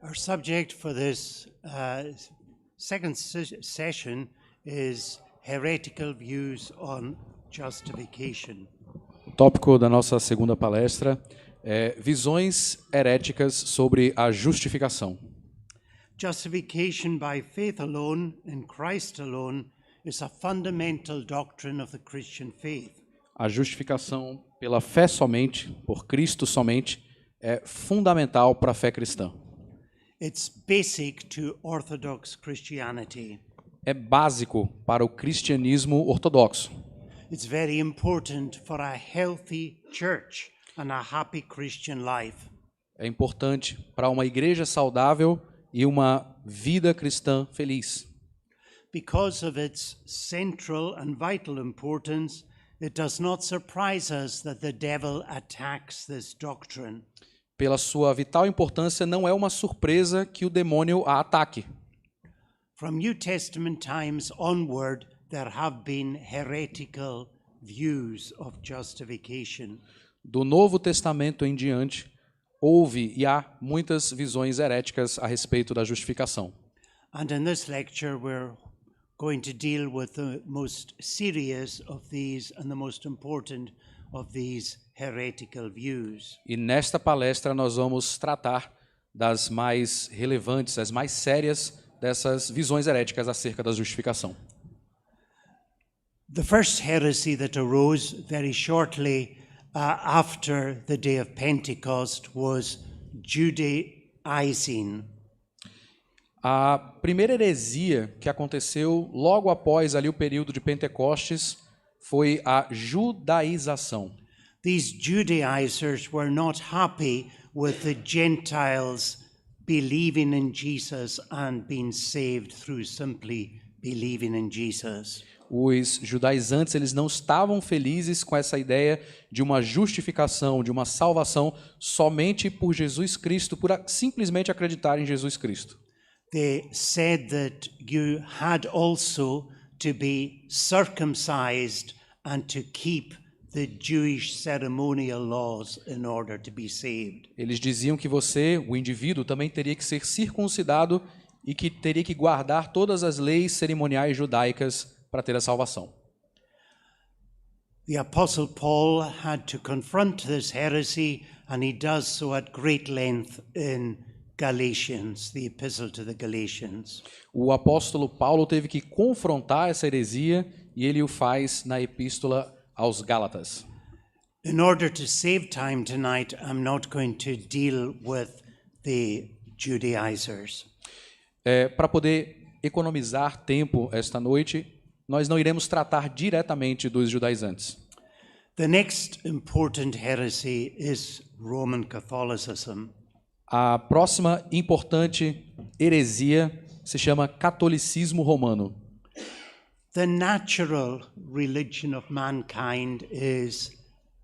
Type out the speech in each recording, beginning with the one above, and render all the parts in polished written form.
Our subject for this second session is heretical views on justification. O tópico da nossa segunda palestra é visões heréticas sobre a justificação. Justification by faith alone in Christ alone is a fundamental doctrine of the Christian faith. A justificação pela fé somente, por Cristo somente, é fundamental para a fé cristã. It's basic to Orthodox Christianity. É básico para o cristianismo ortodoxo. It's very important for a healthy church and a happy Christian life. É importante para uma igreja saudável e uma vida cristã feliz. Because of its central and vital importance, it does not surprise us that the devil attacks this doctrine. Pela sua vital importância, não é uma surpresa que o demônio a ataque. From New Testament times onward, there have been heretical views of justification. Do Novo Testamento em diante, houve e há muitas visões heréticas a respeito da justificação. And in this lecture, we're going to deal with the most serious of these and the most important of these heretical views. E nesta palestra nós vamos tratar das mais relevantes, as mais sérias dessas visões heréticas acerca da justificação. The first heresy that arose very shortly after the day of Pentecost was Judaizing. A primeira heresia que aconteceu logo após ali o período de Pentecostes foi a judaização. These Judaizers were not happy with the Gentiles believing in Jesus and being saved through simply believing in Jesus. Os judaizantes, eles não estavam felizes com essa ideia de uma justificação, de uma salvação somente por Jesus Cristo, por simplesmente acreditar em Jesus Cristo. They said that you had also to be circumcised and to keep the Jewish ceremonial laws in order to be saved. Eles diziam que você, o indivíduo, também teria que ser circuncidado e que teria que guardar todas as leis cerimoniais judaicas para ter a salvação. The Apostle Paul had to confront this heresy, and he does so at great length in Galatians, the epistle to the Galatians. O apóstolo Paulo teve que confrontar essa heresia e ele o faz na epístola aos Gálatas. In order to save time tonight, I'm not going to deal with the Judaizers. Para poder economizar tempo esta noite, nós não iremos tratar diretamente dos judaizantes. The next important heresy is Roman Catholicism. A próxima importante heresia se chama catolicismo romano. The natural religion of mankind is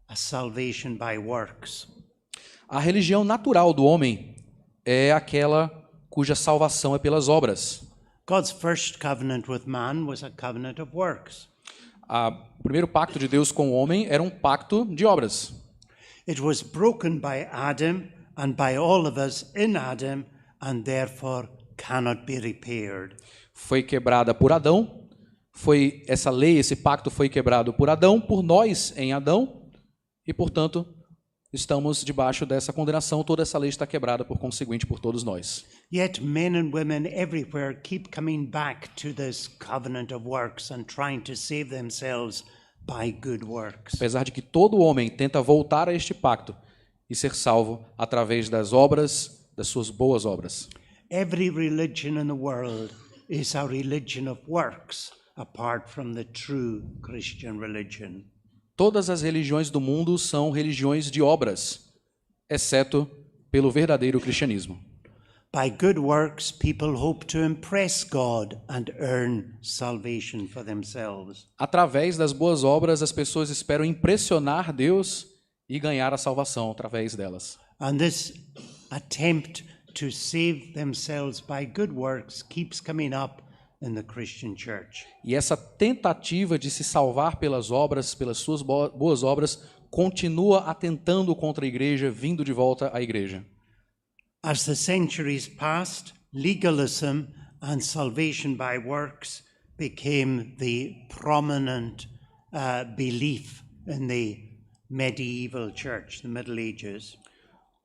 a salvation by works. A religião natural do homem é aquela cuja salvação é pelas obras. God's first covenant with man was a covenant of works. O primeiro pacto de Deus com o homem era um pacto de obras. It was broken by Adam and by all of us in Adam, and therefore cannot be repaired. Foi quebrada por Adão. Essa lei, esse pacto foi quebrado por Adão, por nós em Adão, e portanto estamos debaixo dessa condenação. Toda essa lei está quebrada por conseguinte por todos nós. Yet men and women everywhere keep coming back to this covenant of works and trying to save themselves by good works. Apesar de que todo homem tenta voltar a este pacto e ser salvo através das obras, das suas boas obras. Every religion in the world is a religion of works, apart from the true Christian religion. Todas as religiões do mundo são religiões de obras, exceto pelo verdadeiro cristianismo. By good works, people hope to impress God and earn salvation for themselves. Através das boas obras, as pessoas esperam impressionar Deus e ganhar a salvação através delas. And this attempt to save themselves by good works keeps coming up in the Christian church. E essa tentativa de se salvar pelas obras, pelas suas boas obras, continua atentando contra a igreja, vindo de volta à igreja. As the centuries passed, legalism and salvation by works became the prominent belief in the medieval church, the Middle Ages.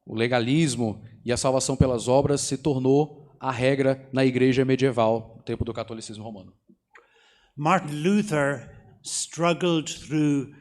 O legalismo e a salvação pelas obras se tornou a regra na igreja medieval, no tempo do catolicismo romano. Martin Luther struggled through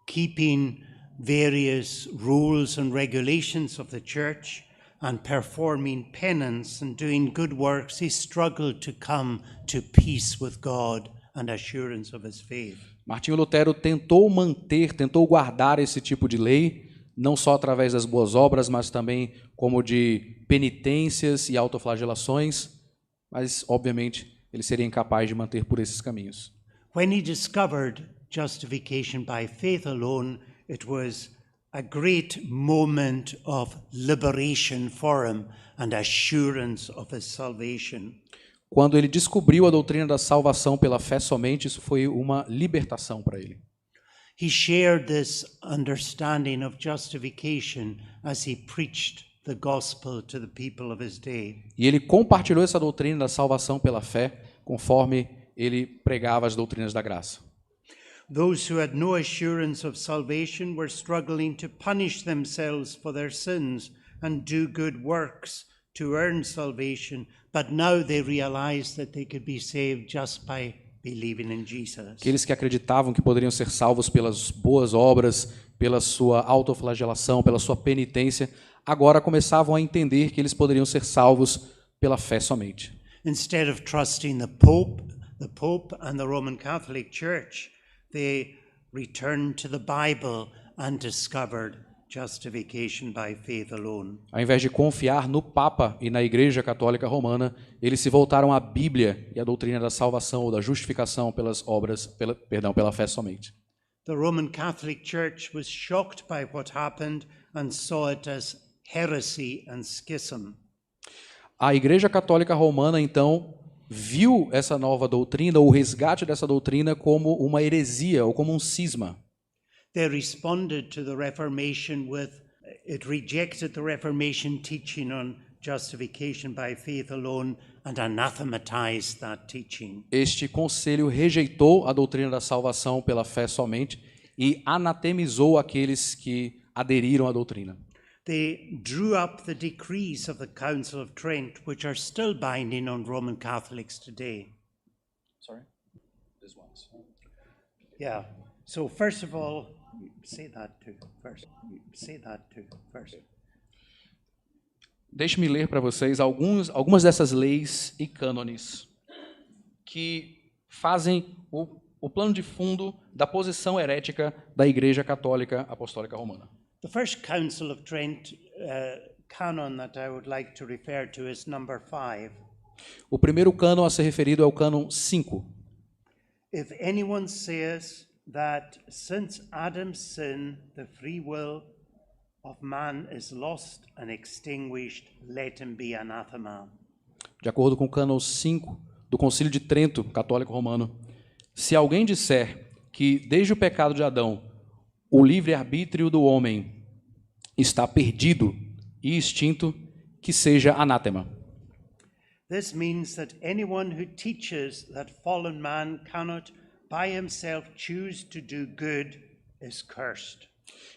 keeping various rules and regulations of the church and performing penance and doing good works. He struggled to come to peace with God and assurance of his faith. Martinho Lutero tentou guardar esse tipo de lei, não só através das boas obras, mas também como de penitências e autoflagelações, mas, obviamente, ele seria incapaz de manter por esses caminhos. When he discovered justification by faith alone, it was a great moment of liberation for him and assurance of his salvation. Quando ele descobriu a doutrina da salvação pela fé somente, isso foi uma libertação para ele. He shared this understanding of justification as he preached the gospel to the people of his day. E ele compartilhou essa doutrina da salvação pela fé conforme ele pregava as doutrinas da graça. Those who had no assurance of salvation were struggling to punish themselves for their sins and do good works to earn salvation, but now they realized that they could be saved just by believing in Jesus. Aqueles que acreditavam que poderiam ser salvos pelas boas obras, pela sua autoflagelação, pela sua penitência, agora começavam a entender que eles poderiam ser salvos pela fé somente. Instead of trusting the Pope and the Roman Catholic Church, they returned to the Bible and discovered justification by faith alone. Ao invés de confiar no Papa e na Igreja Católica Romana, eles se voltaram à Bíblia e à doutrina da salvação ou da justificação pelas obras, pela fé somente. The Roman Catholic Church was shocked by what happened and saw it as heresy and schism. A Igreja Católica Romana, então, viu essa nova doutrina, o resgate dessa doutrina, como uma heresia ou como um cisma. They responded to the Reformation it rejected the Reformation teaching on justification by faith alone and anathematized that teaching. Este conselho rejeitou a doutrina da salvação pela fé somente e anatemizou aqueles que aderiram à doutrina. They drew up the decrees of the Council of Trent, which are still binding on Roman Catholics today. Sorry? This one's. Yeah. So first of all, say that too first. Say that too first. Deixe-me ler para vocês algumas dessas leis e cânones que fazem o plano de fundo da posição herética da Igreja Católica Apostólica Romana. The first Council of Trent canon that I would like to refer to is number 5. O primeiro cânon a ser referido é o cânon 5. If anyone says that since Adam's sin, the free will of man is lost and extinguished, let him be anathema. De acordo com o cânon 5 do Concílio de Trento, católico romano, se alguém disser que desde o pecado de Adão o livre-arbítrio do homem está perdido e extinto, que seja anátema. This means that anyone who teaches that fallen man cannot by himself choose to do good is cursed.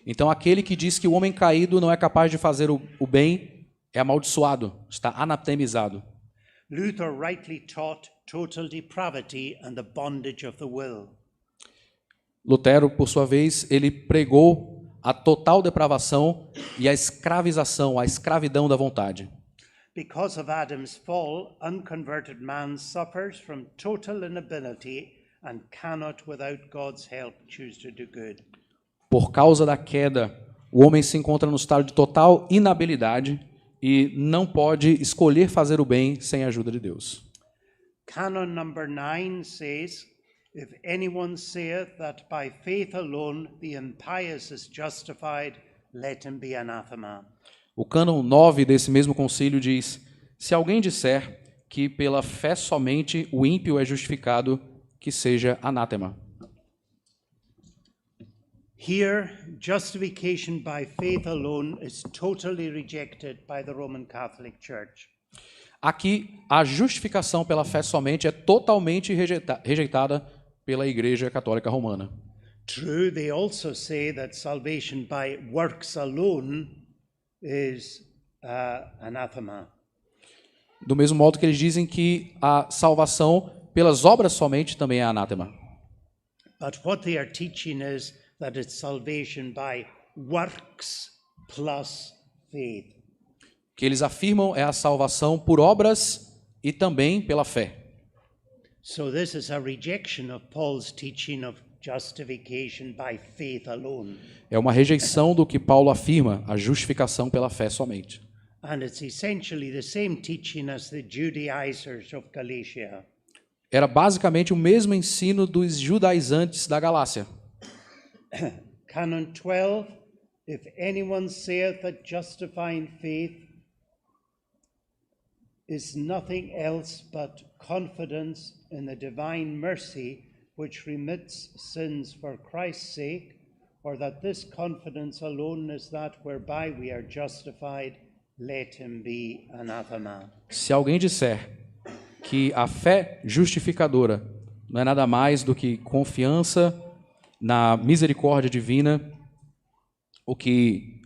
Então, aquele que diz que o homem caído não é capaz de fazer o bem é amaldiçoado, está anatemizado. Luther rightly taught total depravity and the bondage of the will. Lutero, por sua vez, ele pregou a total depravação e a escravização, a escravidão da vontade. Because of Adam's fall, unconverted man suffers from total inability and cannot, without God's help, choose to do good. Por causa da queda, o homem se encontra no estado de total inabilidade e não pode escolher fazer o bem sem a ajuda de Deus. Canon number 9 says, if anyone saith that by faith alone the impious is justified, let him be anathema. O cânon 9 desse mesmo concílio diz, se alguém disser que pela fé somente o ímpio é justificado, que seja anátema. Here, justification by faith alone is totally rejected by the Roman Catholic Church. Aqui, a justificação pela fé somente é totalmente rejeitada pela Igreja Católica Romana. True, they also say that salvation by works alone is anathema. Do mesmo modo que eles dizem que a salvação pelas obras somente também é anátema. But what they are teaching is that it's salvation by works plus faith. O que eles afirmam é a salvação por obras e também pela fé. So this is a rejection of Paul's teaching of justification by faith alone. É uma rejeição do que Paulo afirma, a justificação pela fé somente. And it's essentially the same teaching as the Judaizers of Galatia. Era basicamente o mesmo ensino dos judaizantes da Galácia. Canon 12, if anyone saith that justifying faith is nothing else but confidence in the divine mercy which remits sins for Christ's sake, or that this confidence alone is that whereby we are justified, let him be anathema. Se alguém disser que a fé justificadora não é nada mais do que confiança na misericórdia divina, o que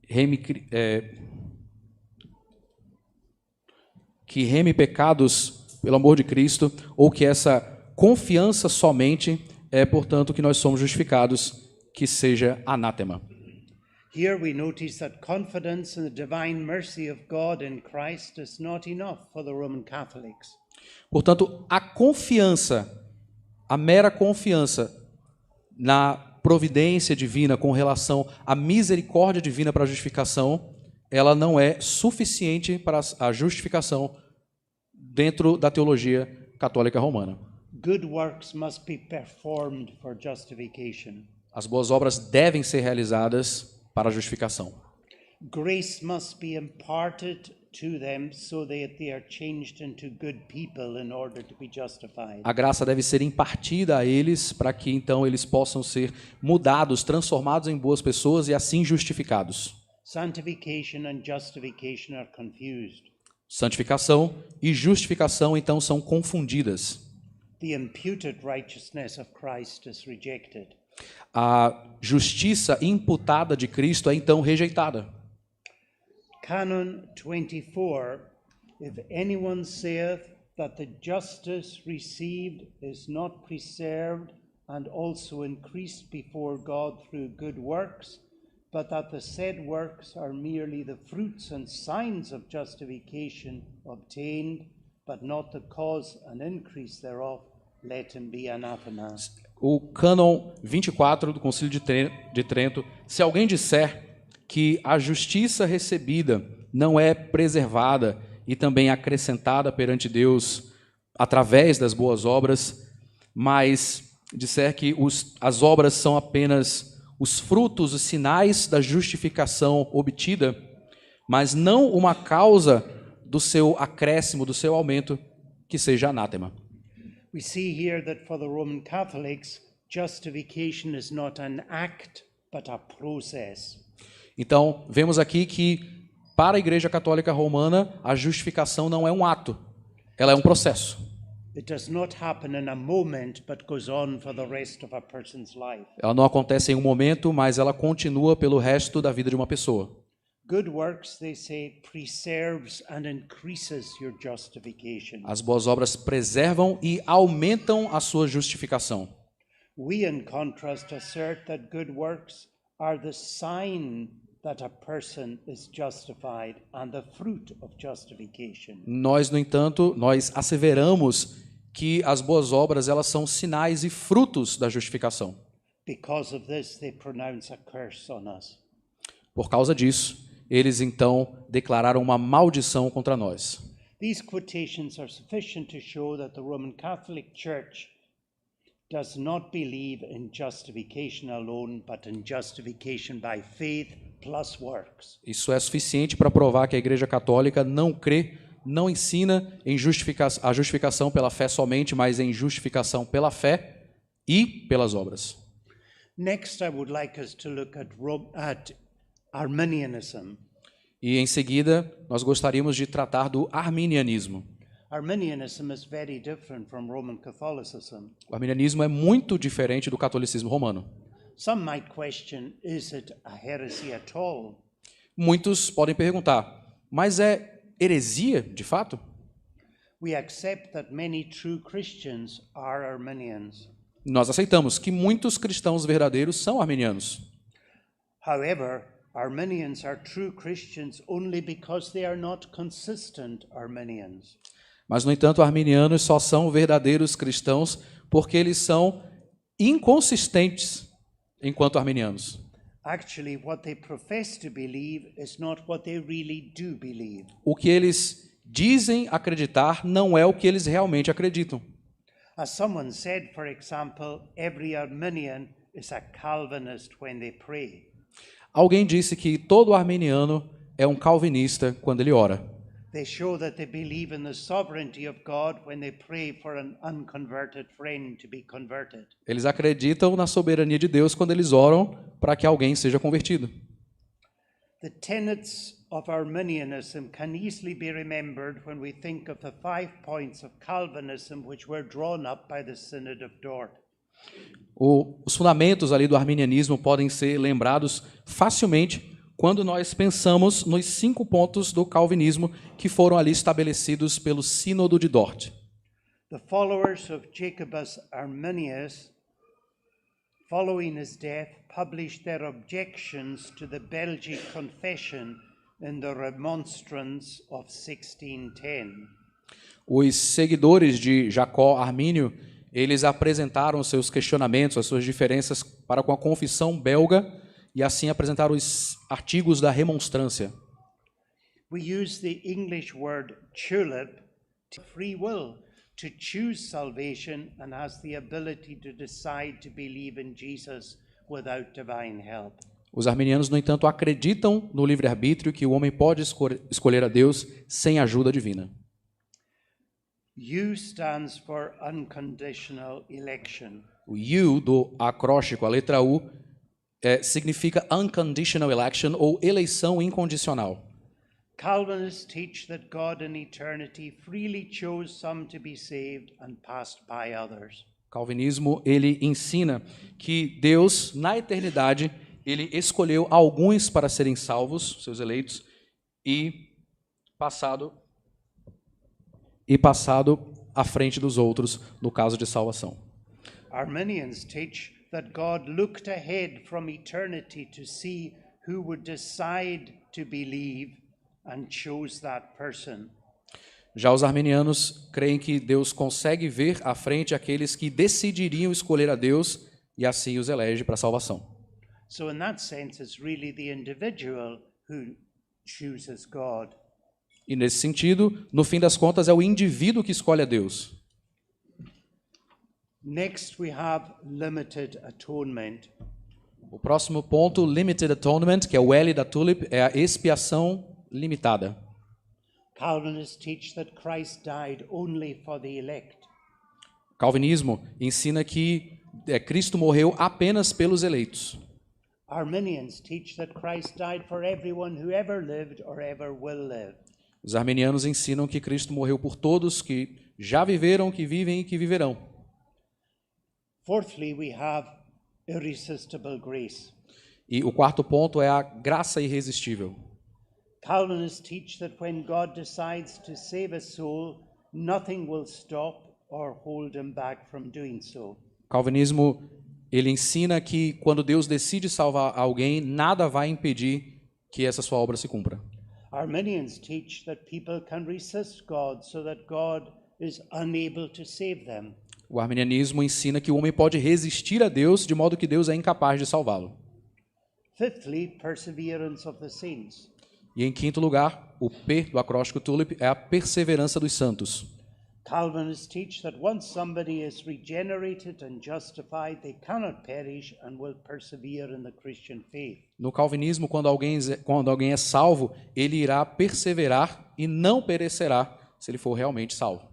reme pecados pelo amor de Cristo, ou que essa confiança somente é, portanto, que nós somos justificados, que seja anátema. Here we notice that confidence in the divine mercy of God in Christ is not enough for the Roman Catholics. Portanto, a confiança, a mera confiança na providência divina com relação à misericórdia divina para a justificação, ela não é suficiente para a justificação dentro da teologia católica romana. Good works must be performed for justification. As boas obras devem ser realizadas para a justificação. Grace must be imparted to them so that they are changed into good people in order to be justified. A graça deve ser impartida a eles para que então eles possam ser mudados, transformados em boas pessoas e assim justificados. Sanctification and justification are confused. Santificação e justificação então são confundidas. The imputed righteousness of Christ is rejected. A justiça imputada de Cristo é então rejeitada. Canon 24, if anyone saith that the justice received is not preserved and also increased before God through good works, but that the said works are merely the fruits and signs of justification obtained, but not the cause and increase thereof, let him be anathema. O cânon 24 do Concílio de Trento, se alguém disser que a justiça recebida não é preservada e também acrescentada perante Deus através das boas obras, mas disser que as obras são apenas os frutos, os sinais da justificação obtida, mas não uma causa do seu acréscimo, do seu aumento, que seja anátema. We see here that for the Roman Catholics, justification is not an act, but a process. Então, vemos aqui que para a Igreja Católica Romana, a justificação não é um ato, ela é um processo. It does not happen in a moment, but goes on for the rest of a person's life. Ela não acontece em um momento, mas ela continua pelo resto da vida de uma pessoa. Good works, they say, preserves and increases your justification. As boas obras preservam e aumentam a sua justificação. We, in contrast, assert that good works are the sign that a person is justified and the fruit of justification. Nós, no entanto, nós asseveramos que as boas obras elas são sinais e frutos da justificação. Because of this, they pronounce a curse on us. Por causa disso, eles então declararam uma maldição contra nós. These quotations are sufficient to show that the Roman Catholic Church does not believe in justification alone, but in justification by faith plus works. Isso é suficiente para provar que a Igreja Católica não crê, não ensina em a justificação pela fé somente, mas em justificação pela fé e pelas obras. Next, I would like us to look at Arminianism. E em seguida, nós gostaríamos de tratar do arminianismo. Arminianism is very different from Roman Catholicism. O arminianismo é muito diferente do catolicismo romano. Some might question, is it a heresy at all? Muitos podem perguntar, mas é heresia, de fato? We accept that many true Christians are Arminians. Nós aceitamos que muitos cristãos verdadeiros são arminianos. However, Arminians are true Christians only because they are not consistent Arminians. Mas, no entanto, arminianos só são verdadeiros cristãos porque eles são inconsistentes enquanto arminianos. Actually, what they profess to believe is not what they really do believe. O que eles dizem acreditar não é o que eles realmente acreditam. As someone said, for example, every Arminian is a Calvinist when they pray. Alguém disse que todo arminiano é um calvinista quando ele ora. They show that they believe in the sovereignty of God when they pray for an unconverted friend to be converted. Eles acreditam na soberania de Deus quando eles oram para que alguém seja convertido. The tenets of Arminianism can easily be remembered when we think of the 5 points of Calvinism which were drawn up by the Synod of Dort. Os fundamentos ali do arminianismo podem ser lembrados facilmente quando nós pensamos nos 5 pontos do calvinismo que foram ali estabelecidos pelo Sínodo de Dort. The followers of Jacobus Arminius, following his death, published their objections to the Belgic Confession in the Remonstrance of 1610. Os seguidores de Jacó Armínio, eles apresentaram seus questionamentos, as suas diferenças para com a confissão belga e assim apresentaram os artigos da remonstrância. We use the English word tulip to free will, to choose salvation, and has the ability to decide to believe in Jesus without divine help. Os arminianos, no entanto, acreditam no livre-arbítrio que o homem pode escolher a Deus sem ajuda divina. U stands for unconditional election. O U do acróstico, a letra U, significa unconditional election ou eleição incondicional. Calvinists teach that God in eternity freely chose some to be saved and passed by others. Calvinismo, ele ensina que Deus, na eternidade, ele escolheu alguns para serem salvos, seus eleitos, e passado à frente dos outros no caso de salvação. Arminians teach that God looked ahead from eternity to see who would decide to believe and chose that person. Já os arminianos creem que Deus consegue ver à frente aqueles que decidiriam escolher a Deus e assim os elege para a salvação. So in that sense, it's really the individual who chooses God. E nesse sentido, no fim das contas, é o indivíduo que escolhe a Deus. Next, we have limited atonement. O próximo ponto, limited atonement, que é o L da tulip, é a expiação limitada. Calvinists teach that Christ died only for the elect. Calvinismo ensina que Cristo morreu apenas pelos eleitos. Arminians teach that Christ died for everyone who ever lived or ever will live. Os arminianos ensinam que Cristo morreu por todos que já viveram, que vivem e que viverão. Fourthly, we have irresistible grace. E o quarto ponto é a graça irresistível. Calvinists teach that when God decides to save a soul, nothing will stop or hold him back from doing so. Calvinismo, ele ensina que quando Deus decide salvar alguém, nada vai impedir que essa sua obra se cumpra. Arminians teach that people can resist God so that God is unable to save them. O arminianismo ensina que o homem pode resistir a Deus de modo que Deus é incapaz de salvá-lo. Fifthly, perseverance of the saints. E em quinto lugar, o P do acróstico tulip é a perseverança dos santos. Calvinists teach that once somebody is regenerated and justified, they cannot perish and will persevere in the Christian faith. No calvinismo, quando alguém é salvo, ele irá perseverar e não perecerá se ele for realmente salvo.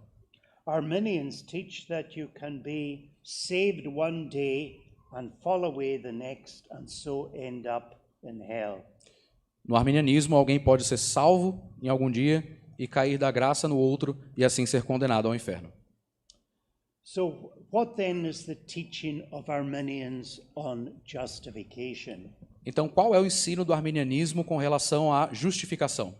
Arminians teach that you can be saved one day and fall away the next, and so end up in hell. No arminianismo, alguém pode ser salvo em algum dia e cair da graça no outro e assim ser condenado ao inferno. So, what then is the teaching of Arminians on justification? Então, qual é o ensino do arminianismo com relação à justificação?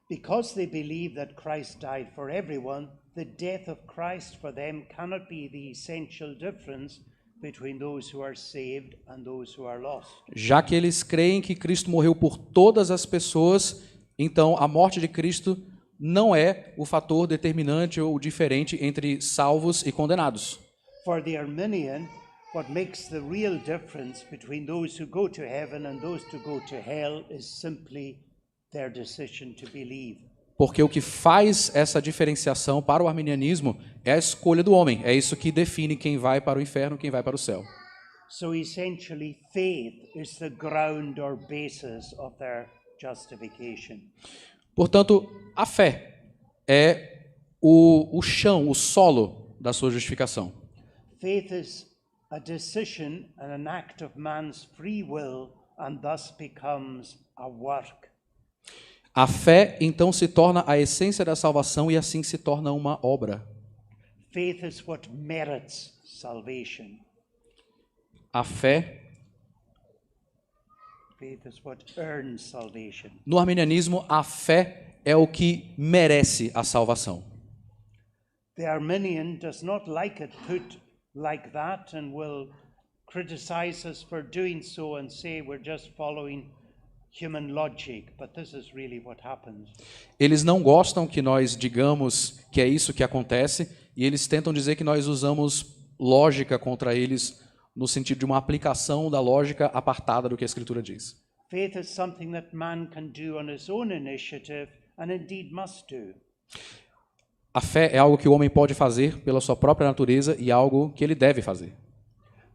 Because they believe that Christ died for everyone, the death of Christ for them cannot be the essential difference between those who are saved and those who are lost. Já que eles creem que Cristo morreu por todas as pessoas, então a morte de Cristo não é o fator determinante ou diferente entre salvos e condenados. For the Arminian, what makes the real difference between those who go to heaven and those who go to hell is simply their decision to believe. Porque o que faz essa diferenciação para o arminianismo é a escolha do homem. É isso que define quem vai para o inferno e quem vai para o céu. So essentially, faith is the ground or basis of their justification. Portanto, a fé é o chão, o solo da sua justificação. Faith is a decision and an act of man's free will and thus becomes a work. A fé, então, se torna a essência da salvação e assim se torna uma obra. Faith is what merits salvation. A fé, Faith is what earns salvation. no arminianismo, a fé é o que merece a salvação. The Arminian does not like it put like that and will criticize us for doing so and say we're just following human logic, but this is really what happens. Eles não gostam que nós digamos que é isso que acontece e eles tentam dizer que nós usamos lógica contra eles no sentido de uma aplicação da lógica apartada do que a Escritura diz. Faith is something that man can do on his own initiative and indeed must do. A fé é algo que o homem pode fazer pela sua própria natureza e algo que ele deve fazer.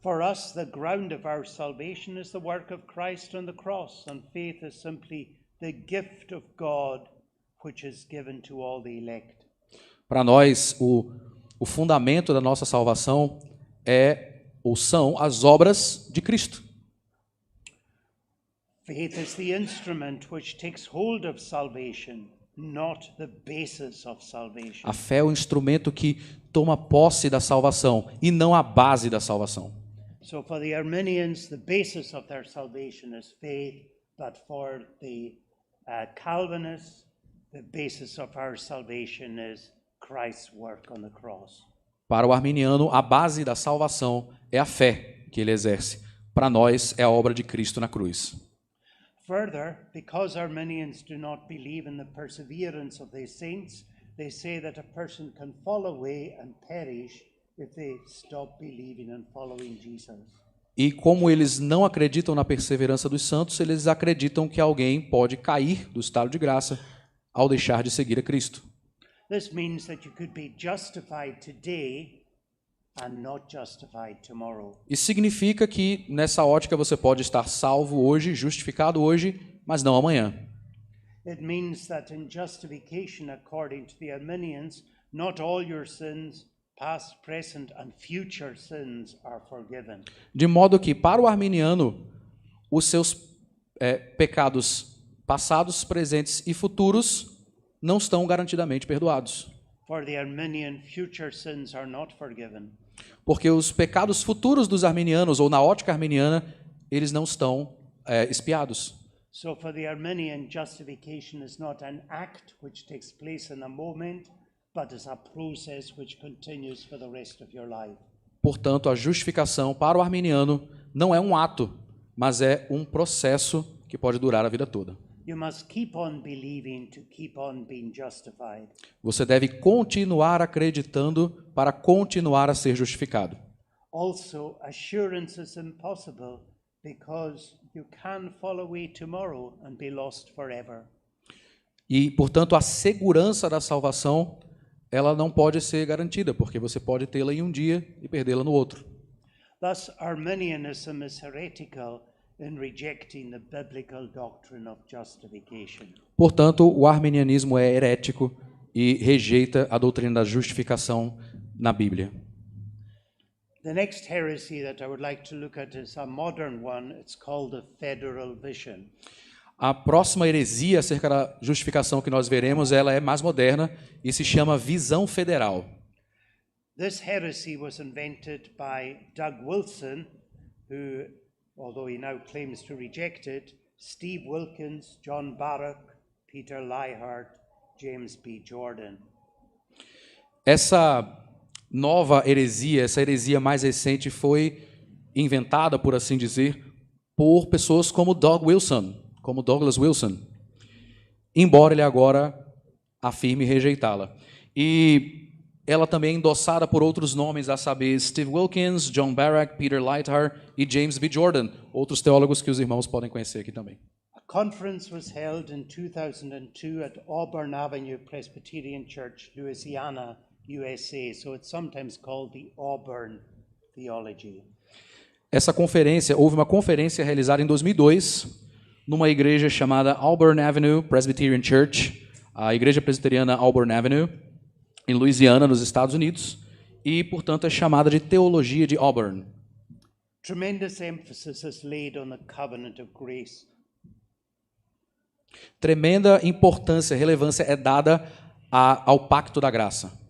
For us, the ground of our salvation is the work of Christ on the cross, and faith is simply the gift of God which is given to all the elect. Para nós, o fundamento da nossa salvação ou são as obras de Cristo. Faith is the instrument which takes hold of salvation, not the basis of salvation. A fé é o instrumento que toma posse da salvação e não a base da salvação. So for the Arminians, the basis of their salvation is faith, but for the Calvinists, the basis of our salvation is Christ's work on the cross. Para o arminiano, a base da salvação é a fé que ele exerce. Para nós, é a obra de Cristo na cruz. Further, because Arminians do not believe in the perseverance of the saints, they say that a person can fall away and perish if they stop believing and following Jesus. E como eles não acreditam na perseverança dos santos, eles acreditam que alguém pode cair do estado de graça ao deixar de seguir a Cristo. This means that you could be justified today and not justified tomorrow. Isso significa que, nessa ótica, você pode estar salvo hoje, justificado hoje, mas não amanhã. It means that in justification, according to the Arminians, not all your sins, past, present and future sins, are forgiven. De modo que, para o arminiano, os seus pecados passados, presentes e futuros não estão garantidamente perdoados. For the Arminian, future sins are not forgiven. Porque os pecados futuros dos arminianos, ou na ótica arminiana, eles não estão expiados. So for the Arminian, justification is not an act which takes place in a moment, but is a process which continues for the rest of your life. Portanto, a justificação para o arminiano não é um ato, mas é um processo que pode durar a vida toda. You must keep on believing to keep on being justified. Você deve continuar acreditando para continuar a ser justificado. Also, assurance is impossible because you can fall away tomorrow and be lost forever. E, portanto, a segurança da salvação, ela não pode ser garantida, porque você pode tê-la em um dia e perdê-la no outro. Thus, Arminianism is heretical in rejecting the biblical doctrine of justification. Portanto, o arminianismo é herético e rejeita a doutrina da justificação na Bíblia. The next heresy that I would like to look at is a modern one. It's called the federal vision. A próxima heresia acerca da justificação que nós veremos, ela é mais moderna e se chama visão federal. This heresy was invented by Doug Wilson, who, although he now claims to reject it, Steve Wilkins, John Barrack, Peter Leihart, James B. Jordan. Essa nova heresia, essa heresia mais recente, foi inventada, por assim dizer, por pessoas como Douglas Wilson, embora ele agora afirme rejeitá-la. E ela também é endossada por outros nomes, a saber, Steve Wilkins, John Barrack, Peter Leithart e James B. Jordan, outros teólogos que os irmãos podem conhecer aqui também. A conference was held in 2002 at Auburn Avenue Presbyterian Church, Louisiana, USA, so it's sometimes called the Auburn Theology. Houve uma conferência realizada em 2002, numa igreja chamada Auburn Avenue Presbyterian Church, a igreja presbiteriana Auburn Avenue, em Louisiana, nos Estados Unidos, e, portanto, é chamada de Teologia de Auburn. Tremendous emphasis is laid on the covenant of grace. Tremenda importância, relevância é dada ao pacto da graça.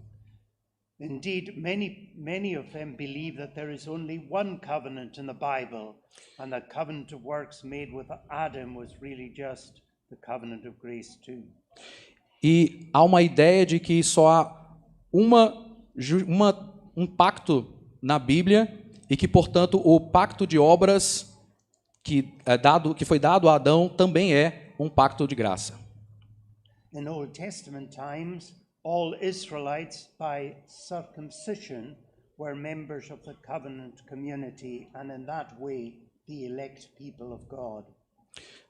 Indeed, many of them believe that there is only one covenant in the Bible, and the covenant of works made with Adam was really just the covenant of grace too. E há uma ideia de que só há um pacto na Bíblia e que, portanto, o pacto de obras que foi dado a Adão também é um pacto de graça. In Old Testament times, all Israelites by circumcision were members of the covenant community, and in that way the elect people of God.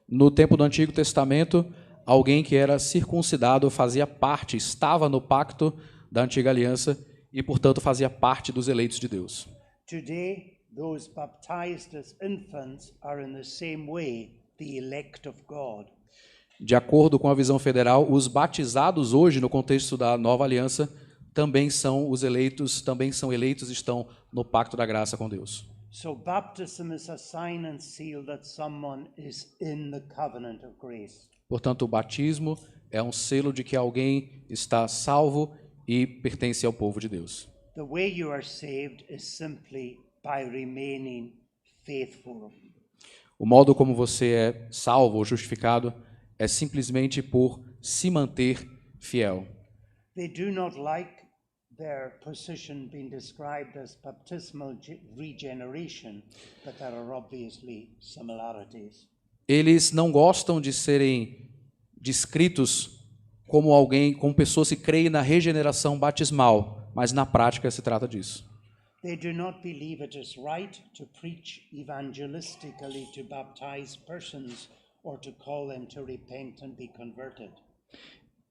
No tempo do Antigo Testamento, alguém que era circuncidado fazia parte, estava no pacto da Antiga Aliança e, portanto, fazia parte dos eleitos de Deus. Today, those baptized as infants are in the same way the elect of God. De acordo com a visão federal, os batizados hoje, no contexto da Nova Aliança, também são os eleitos, estão no pacto da graça com Deus. So baptism is a sign and seal that someone is in the covenant of grace. Portanto, o batismo é um selo de que alguém está salvo e pertence ao povo de Deus. The way you are saved is simply by remaining faithful. O modo como você é salvo ou justificado é simplesmente por se manter fiel. They do not like their position being described as baptismal regeneration, but there are obviously similarities. Eles não gostam de serem descritos como pessoas que creem na regeneração batismal, mas na prática se trata disso. They do not believe it is right to preach evangelistically to baptize persons or to call them to repent and be converted.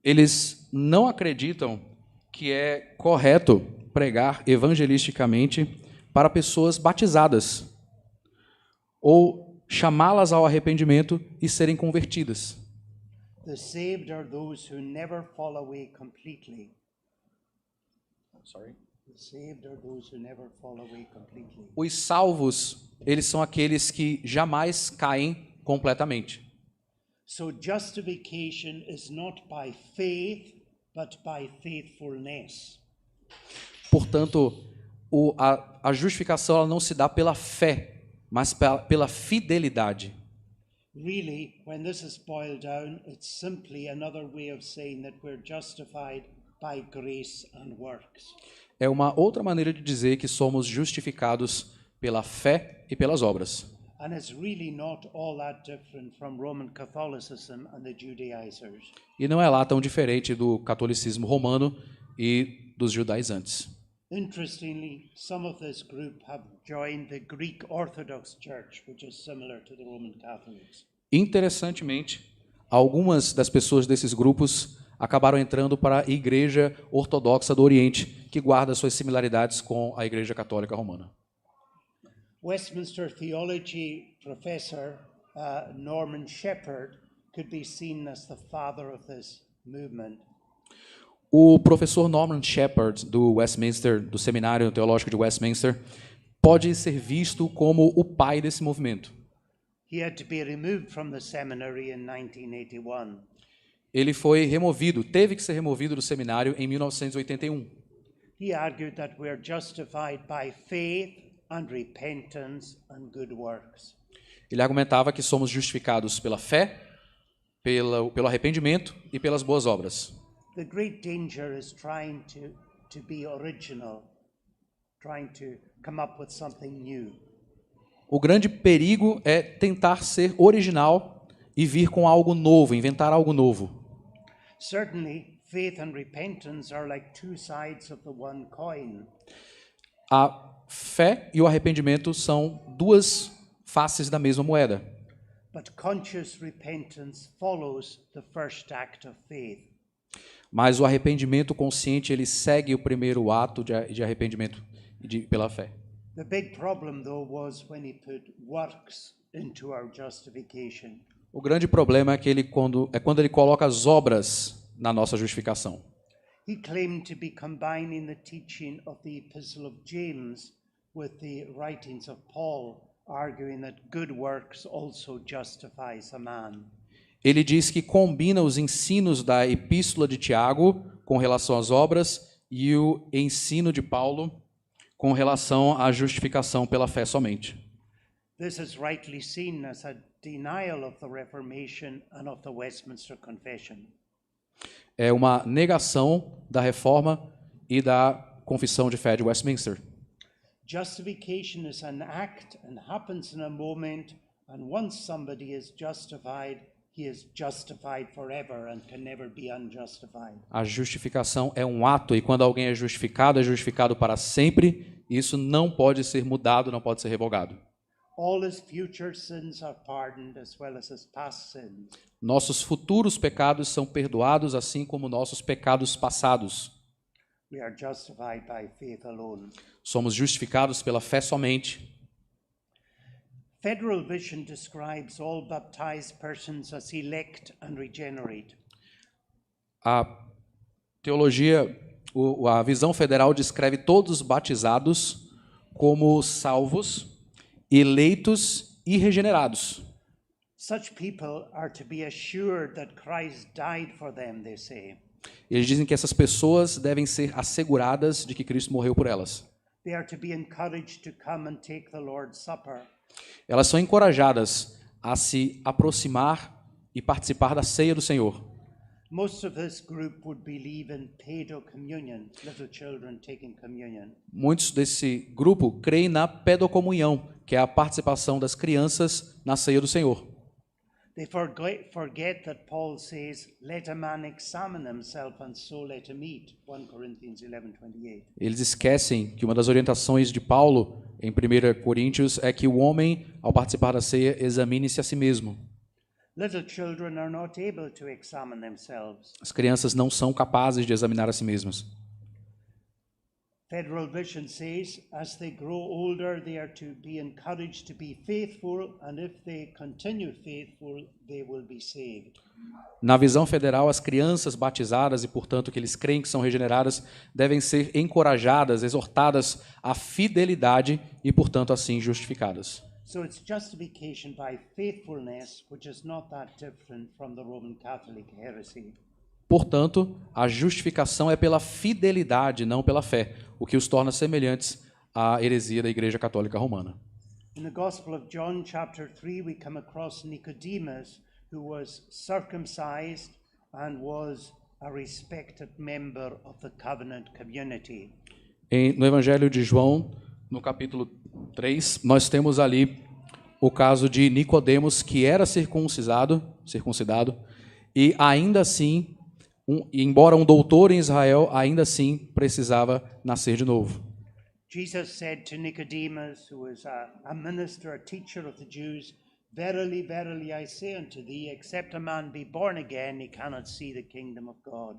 Eles não acreditam que é correto pregar evangelisticamente para pessoas batizadas ou chamá-las ao arrependimento e serem convertidas. The saved are those who never fall away completely. The saved are those who never fall away completely. Os salvos, eles são aqueles que jamais caem completamente. So justification is not by faith, but by faithfulness. Portanto, a justificação ela não se dá pela fé, mas pela fidelidade. Really, when this is boiled down, it's simply another way of saying that we're justified by grace and works. É uma outra maneira de dizer que somos justificados pela fé e pelas obras. And it's really not all that different from Roman Catholicism and the Judaizers. E não é lá tão diferente do catolicismo romano e dos judaizantes. Interestingly, some of this group have joined the Greek Orthodox Church, which is similar to the Roman Catholics. Interessantemente, algumas das pessoas desses grupos acabaram entrando para a Igreja Ortodoxa do Oriente, que guarda suas similaridades com a Igreja Católica Romana. Westminster Theology professor Norman Shepherd could be seen as the father of this movement. O professor Norman Shepherd, do Seminário Teológico de Westminster, pode ser visto como o pai desse movimento. He had to be removed from the seminary in 1981. Ele foi removido, teve que ser removido do seminário em 1981. He argued that we are justified by faith and repentance and good works. Ele argumentava que somos justificados pela fé, pelo arrependimento e pelas boas obras. The great danger is trying to be original, trying to come up with something new. O grande perigo é tentar ser original e vir com algo novo, inventar algo novo. Certainly, faith and repentance are like two sides of the one coin. A fé e o arrependimento são duas faces da mesma moeda. But conscious repentance follows the first act of faith. Mas o arrependimento consciente, ele segue o primeiro ato de arrependimento pela fé. The big problem, though, was when he put works into our justification. O grande problema é quando ele coloca as obras na nossa justificação. He claimed to be combining the teaching of the Epistle of James with the writings of Paul, arguing that good works also justifies a man. Ele diz que combina os ensinos da Epístola de Tiago com relação às obras e o ensino de Paulo com relação à justificação pela fé somente. This is rightly seen as a denial of the Reformation and of the Westminster Confession. É uma negação da Reforma e da Confissão de Fé de Westminster. Justification is an act and happens in a moment, and once somebody is justified, he is justified forever and can never be unjustified. A justificação é um ato, e quando alguém é justificado para sempre, e isso não pode ser mudado, não pode ser revogado. All his future sins are pardoned as well as his past sins. Nossos futuros pecados são perdoados, assim como nossos pecados passados. We are justified by faith alone. Somos justificados pela fé somente. Federal Vision describes all baptized persons as elect and regenerate. A teologia, a visão federal descreve todos os batizados como salvos, eleitos e regenerados. Such people are to be assured that Christ died for them, they say. Eles dizem que essas pessoas devem ser asseguradas de que Cristo morreu por elas. They are to be encouraged to come and take the Lord's Supper. Elas são encorajadas a se aproximar e participar da ceia do Senhor. Most of this group would believe in pedocommunion, little children taking communion. Muitos desse grupo creem na pedocomunhão, que é a participação das crianças na ceia do Senhor. They forget that Paul says, "Let a man examine himself, and so let him eat." 1 Corinthians 11:28. Eles esquecem que uma das orientações de Paulo em 1 Coríntios é que o homem, ao participar da ceia, examine-se a si mesmo. Little children are not able to examine themselves. As crianças não são capazes de examinar a si mesmas. Federal Vision says, as they grow older, they are to be encouraged to be faithful, and if they continue faithful, they will be saved. Na visão federal, as crianças batizadas e, portanto, que eles creem que são regeneradas, devem ser encorajadas, exortadas à fidelidade e, portanto, assim justificadas. So it's justification by faithfulness, which is not that different from the Roman Catholic heresy. Portanto, a justificação é pela fidelidade, não pela fé, o que os torna semelhantes à heresia da Igreja Católica Romana. In the Gospel of John, chapter 3, we come across Nicodemus, who was circumcised and was a respected member of the covenant community. No Evangelho de João, no capítulo 3, nós temos ali o caso de Nicodemos, que era circuncidado, e ainda assim, embora um doutor em Israel, ainda assim precisava nascer de novo. Jesus said to Nicodemus, who was a minister, a teacher of the Jews, "Verily, verily, I say unto thee, except a man be born again, he cannot see the kingdom of God."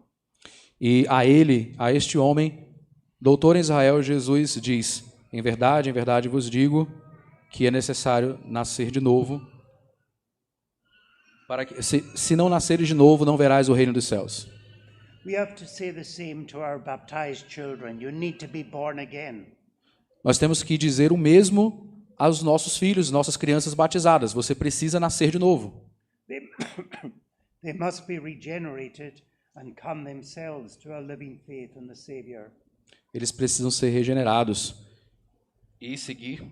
E a este homem, doutor em Israel, Jesus diz: em verdade vos digo que é necessário nascer de novo, para que, se não nasceres de novo, não verás o reino dos céus. We have to say the same to our baptized children. You need to be born again. Nós temos que dizer o mesmo aos nossos filhos, nossas crianças batizadas. Você precisa nascer de novo. They must be regenerated and come themselves to a living faith in the Savior. Eles precisam ser regenerados e seguir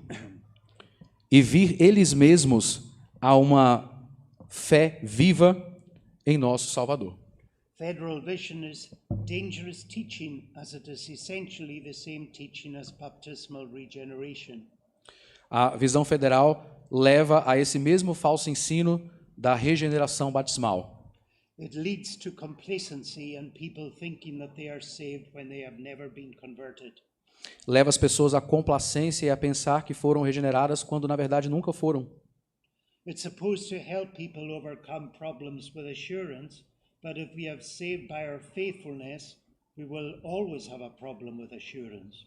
e vir eles mesmos a uma fé viva em nosso Salvador. Federal vision is dangerous teaching, as it is essentially the same teaching as baptismal regeneration. A visão federal leva a esse mesmo falso ensino da regeneração batismal. It leads to complacency and people thinking that they are saved when they have never been converted. Leva as pessoas à complacência e a pensar que foram regeneradas quando na verdade nunca foram. It's supposed to help people overcome problems with assurance, but if we have saved by our faithfulness, we will always have a problem with assurance.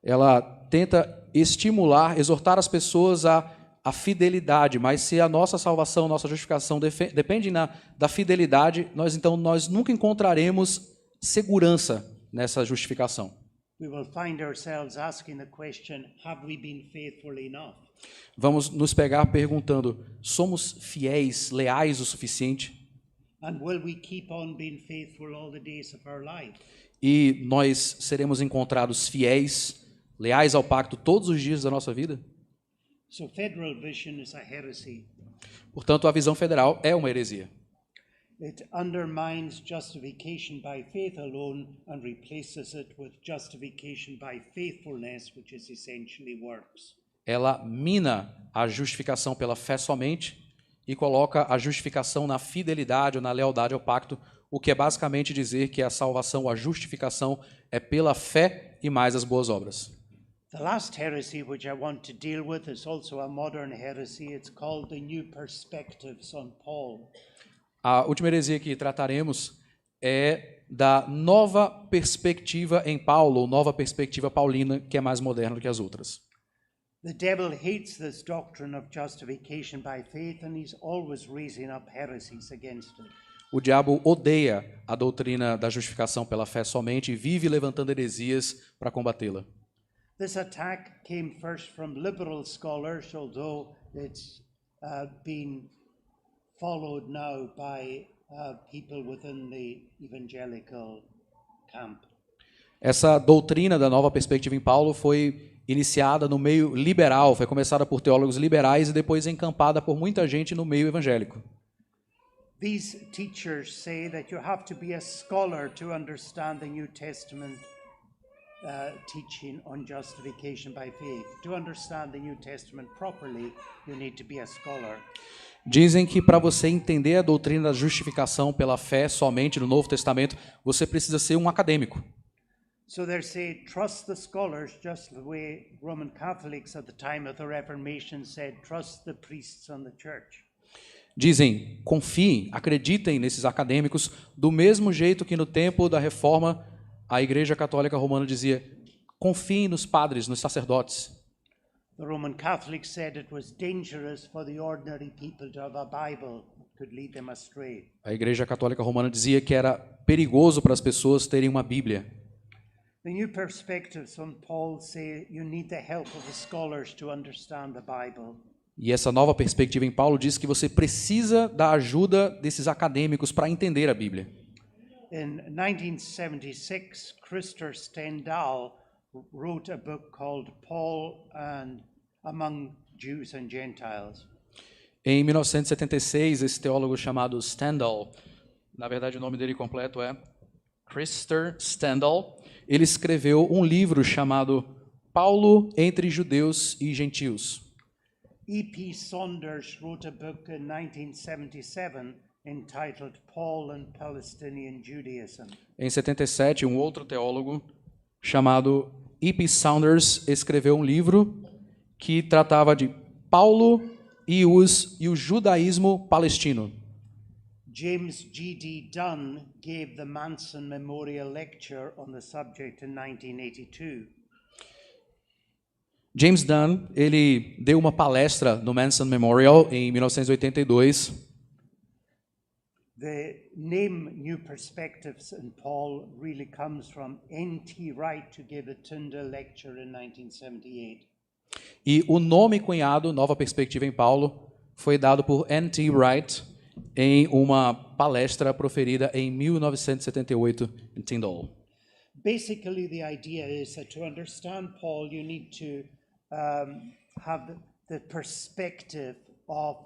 Ela tenta estimular, exortar as pessoas a fidelidade, mas se a nossa salvação, nossa justificação depende da fidelidade, nós nunca encontraremos segurança nessa justificação. We will find ourselves asking the question, have we been faithful enough? Vamos nos pegar perguntando, somos fiéis, leais o suficiente? And will we keep on being faithful all the days of our life? E nós seremos encontrados fiéis, leais ao pacto todos os dias da nossa vida? So federal vision is a heresy. Portanto, a visão federal é uma heresia. It undermines justification by faith alone and replaces it with justification by faithfulness, which is essentially works. Ela mina a justificação pela fé somente e coloca a justificação na fidelidade ou na lealdade ao pacto, o que é basicamente dizer que a salvação, a justificação é pela fé e mais as boas obras. The last heresy which I want to deal with is also a modern heresy. It's called the New Perspectives on Paul. A última heresia que trataremos é da nova perspectiva em Paulo, ou nova perspectiva paulina, que é mais moderna do que as outras. The devil hates this doctrine of justification by faith, and he's always raising up heresies against it. O diabo odeia a doutrina da justificação pela fé somente e vive levantando heresias para combatê-la. This attack came first from liberal scholars, although it's been followed now by people within the evangelical camp. Essa doutrina da nova perspectiva em Paulo foi iniciada no meio liberal, foi começada por teólogos liberais e depois encampada por muita gente no meio evangélico. These teachers say that you have to be a scholar to understand the New Testament teaching on justification by faith. To understand the New Testament properly, you need to be a scholar. Dizem que para você entender a doutrina da justificação pela fé somente no Novo Testamento, você precisa ser um acadêmico. So they say, trust the scholars, just the way Roman Catholics at the time of the Reformation said, trust the priests and the church. Dizem, confiem, acreditem nesses acadêmicos, do mesmo jeito que no tempo da Reforma a Igreja Católica Romana dizia, confiem nos padres, nos sacerdotes. The Roman Catholics said it was dangerous for the ordinary people to have a Bible. It could lead them astray. A Igreja Católica Romana dizia que era perigoso para as pessoas terem uma Bíblia. The new perspectives on Paul say you need the help of the scholars to understand the Bible. E essa nova perspectiva em Paulo diz que você precisa da ajuda desses acadêmicos para entender a Bíblia. In 1976, Christer Stendahl wrote a book called Paul and Among Jews and Gentiles. Em 1976, esse teólogo chamado Stendahl, na verdade o nome dele completo é Christer Stendahl, ele escreveu um livro chamado Paulo entre judeus e gentios. E.P. Saunders wrote a book in 1977 entitled Paul and Palestinian Judaism. Em 77, um outro teólogo chamado E.P. Saunders escreveu um livro que tratava de Paulo e o judaísmo palestino. James G.D. Dunn gave the Manson Memorial Lecture on the subject in 1982. James Dunn, ele deu uma palestra no Manson Memorial em 1982. The name New Perspectives in Paul really comes from N.T. Wright, to give a Tyndale lecture in 1978. E o nome cunhado, Nova Perspectiva em Paulo, foi dado por N.T. Wright em uma palestra proferida em 1978 em Tyndall. Basically, the idea is that to understand Paul, you need to have the perspective of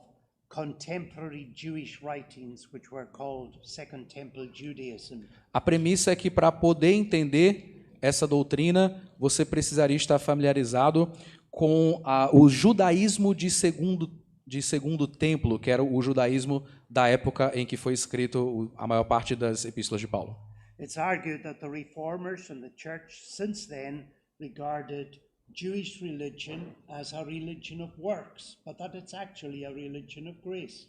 contemporary Jewish writings, which were called Second Temple Judaism. A premissa é que para poder entender essa doutrina, você precisaria estar familiarizado com o judaísmo de segundo templo, que era o judaísmo da época em que foi escrito a maior parte das epístolas de Paulo. It's argued that the reformers and the church since then regarded Jewish religion as a religion of works, but that it's actually a religion of grace.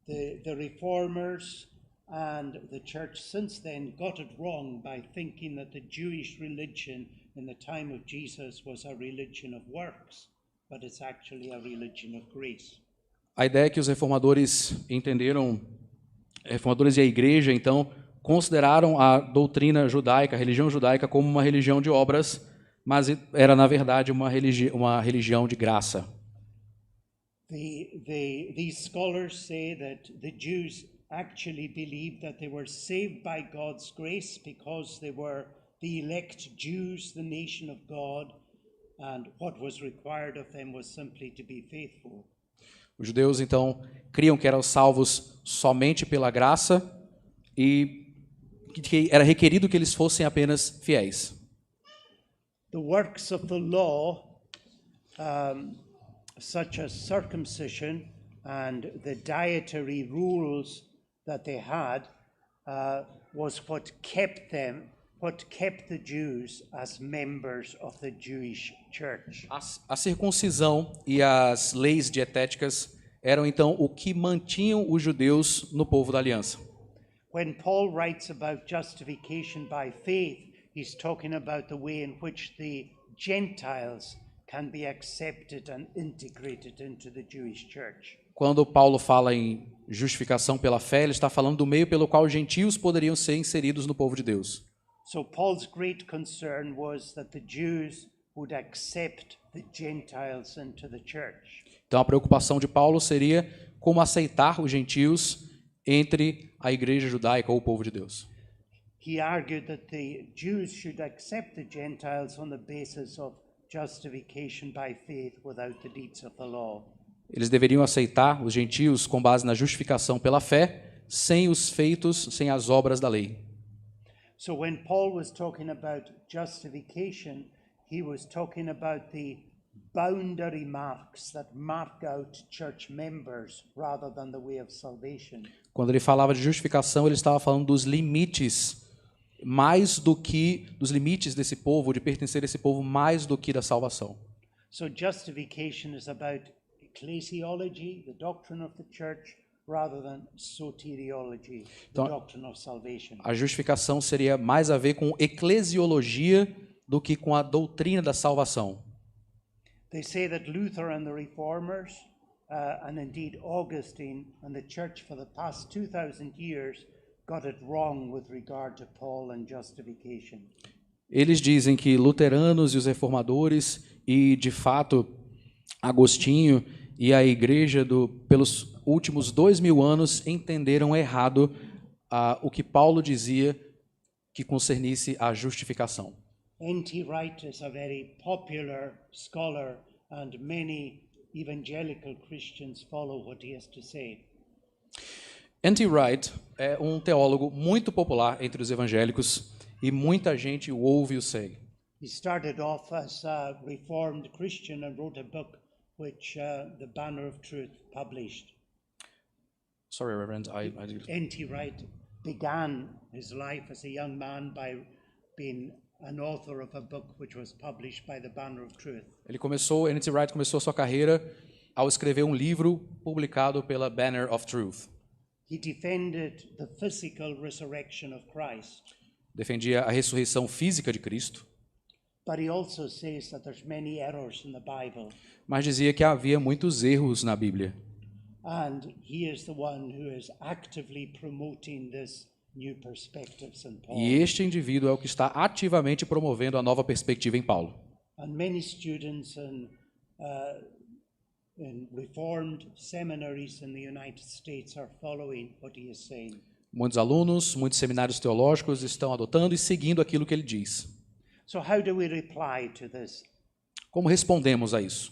The reformers and the church since then got it wrong by thinking that the Jewish religion in the time of Jesus was a religion of works, but it's actually a religion of grace. A ideia é que os reformadores reformadores e a igreja, então, consideraram a doutrina judaica, a religião judaica, como uma religião de obras, mas era, na verdade, uma religião de graça. These scholars say that the Jews actually believed that they were saved by God's grace because they were the elect Jews, the nation of God, and what was required of them was simply to be faithful. Os judeus, então, criam que eram salvos somente pela graça e que era requerido que eles fossem apenas fiéis. The works of the law, such as circumcision and the dietary rules that they had, was what kept the Jews as members of the Jewish church. A circuncisão e as leis dietéticas eram, então, o que mantinham os judeus no povo da aliança. When Paul writes about justification by faith, he's talking about the way in which the Gentiles can be accepted and integrated into the Jewish church. Quando Paulo fala em justificação pela fé, ele está falando do meio pelo qual os gentios poderiam ser inseridos no povo de Deus. So Paul's great concern was that the Jews would accept the Gentiles into the church. Então a preocupação de Paulo seria como aceitar os gentios entre a igreja judaica ou o povo de Deus. He argued that the Jews should accept the Gentiles on the basis of justification by faith without the deeds of the law. Eles deveriam aceitar os gentios com base na justificação pela fé, sem os feitos, sem as obras da lei. So when Paul was talking about justification, he was talking about the boundary marks that mark out church members rather than the way of salvation. Quando ele falava de justificação, ele estava falando dos limites, mais do que dos limites desse povo, de pertencer a esse povo, mais do que da salvação. So justification is about ecclesiology, the doctrine of the church, rather than soteriology, the doctrine of salvation. A justificação seria mais a ver com eclesiologia do que com a doutrina da salvação. They say that Luther and the Reformers, and indeed Augustine and the church for the past 2,000 years got it wrong with regard to Paul and justification. Eles dizem que luteranos e os reformadores e, de fato, Agostinho e a igreja pelos últimos 2.000 anos entenderam errado o que Paulo dizia que concernisse a justificação. N.T. Wright is a very popular scholar and many evangelical Christians follow what he has to say. N.T. Wright é um teólogo muito popular entre os evangélicos e muita gente o ouve e o segue. He started off as a Reformed Christian and wrote a book which the Banner of Truth published. Sorry, Reverend, N.T. Wright began his life as a young man by being an author of a book which was published by the Banner of Truth. N.T. Wright começou sua carreira ao escrever um livro publicado pela Banner of Truth. He defended the physical resurrection of Christ. Defendia a ressurreição física de Cristo. But he also says that there's many errors in the Bible. Mas dizia que havia muitos erros na Bíblia. And he is the one who is actively promoting this new perspectives in Paul. E este indivíduo é o que está ativamente promovendo a nova perspectiva em Paulo. And many students in Reformed seminaries in the United States are following what he is saying. Muitos alunos, muitos seminários teológicos estão adotando e seguindo aquilo que ele diz. So how do we reply to this? Como respondemos a isso?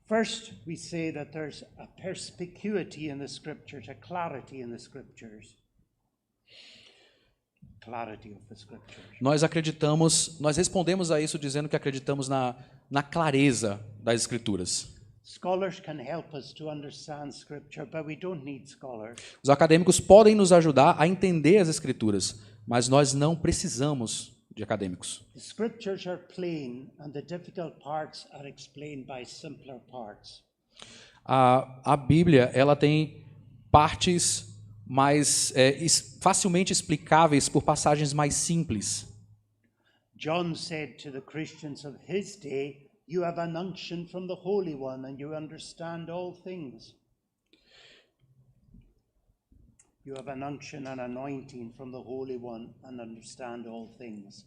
First, we say that there's a perspicuity in the Scriptures, a clarity in the Scriptures. Clarity of the Scriptures. Nós respondemos a isso dizendo que acreditamos na clareza das Escrituras. Scholars can help us to understand Scripture, but we don't need scholars. Os acadêmicos podem nos ajudar a entender as Escrituras, mas nós não precisamos de acadêmicos. The Scriptures are plain, and the difficult parts are explained by simpler parts. A Bíblia, ela tem partes mais facilmente explicáveis por passagens mais simples. John said to the Christians of his day, "You have an unction from the Holy One, and you understand all things." You have an unction and anointing from the Holy One and understand all things.